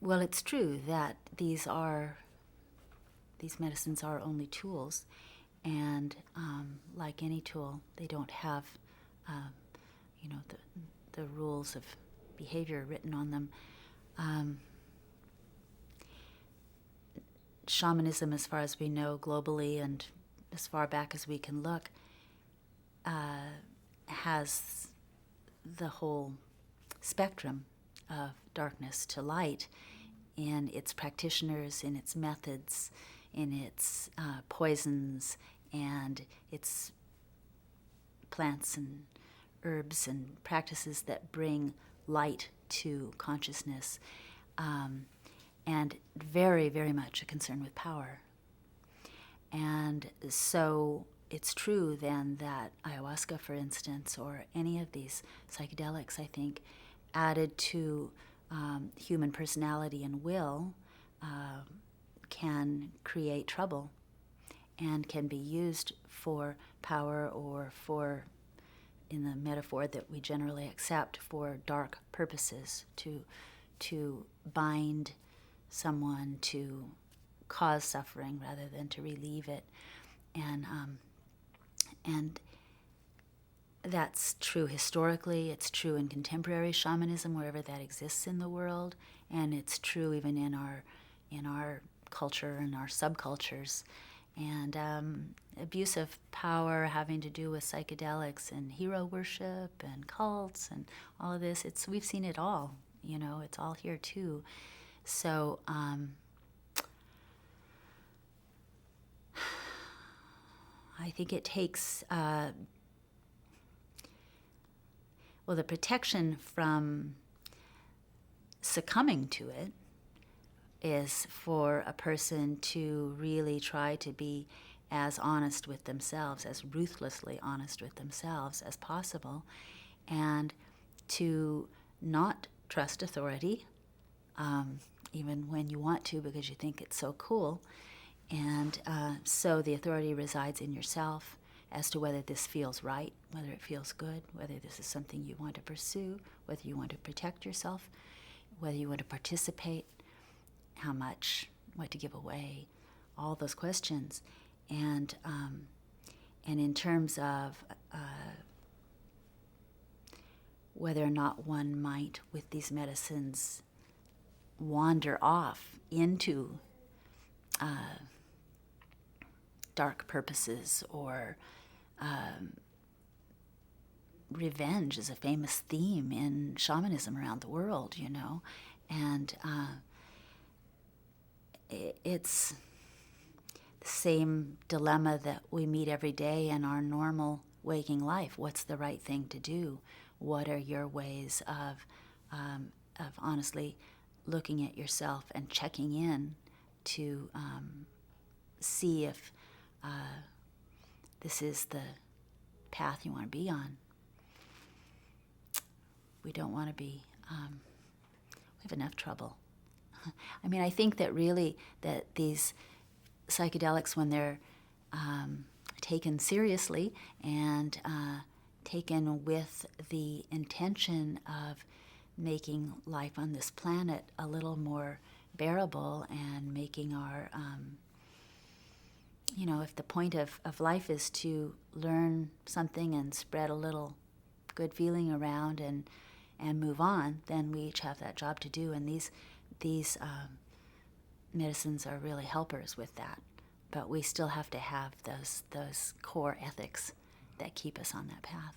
Well, it's true that these medicines are only tools, and like any tool, they don't have, uh, the rules of behavior written on them. Shamanism, as far as we know globally and as far back as we can look, has the whole spectrum of darkness to light in its practitioners, in its methods, in its poisons, and its plants and herbs and practices that bring light to consciousness, and very, very much a concern with power. And so it's true then that ayahuasca, for instance, or any of these psychedelics, I think, added to human personality and will, can create trouble and can be used for power or for, in the metaphor that we generally accept, for dark purposes, to bind someone, to cause suffering rather than to relieve it. And that's true historically, it's true in contemporary shamanism, wherever that exists in the world, and it's true even in our culture and our subcultures. And abuse of power having to do with psychedelics and hero worship and cults and all of this, we've seen it all, it's all here too. So I think it takes, the protection from succumbing to it is for a person to really try to be as honest with themselves, as ruthlessly honest with themselves as possible, and to not trust authority, even when you want to because you think it's so cool. And so the authority resides in yourself as to whether this feels right, whether it feels good, whether this is something you want to pursue, whether you want to protect yourself, whether you want to participate, how much, what to give away, all those questions. And in terms of whether or not one might, with these medicines, wander off into dark purposes, or revenge is a famous theme in shamanism around the world, and it's the same dilemma that we meet every day in our normal waking life. What's the right thing to do? What are your ways of honestly looking at yourself and checking in to see if this is the path you want to be on? We don't want to be, we have enough trouble. I mean, I think that really that these psychedelics, when they're taken seriously and taken with the intention of making life on this planet a little more bearable and making our, if the point of life is to learn something and spread a little good feeling around and move on, then we each have that job to do. And these medicines are really helpers with that. But we still have to have those core ethics that keep us on that path.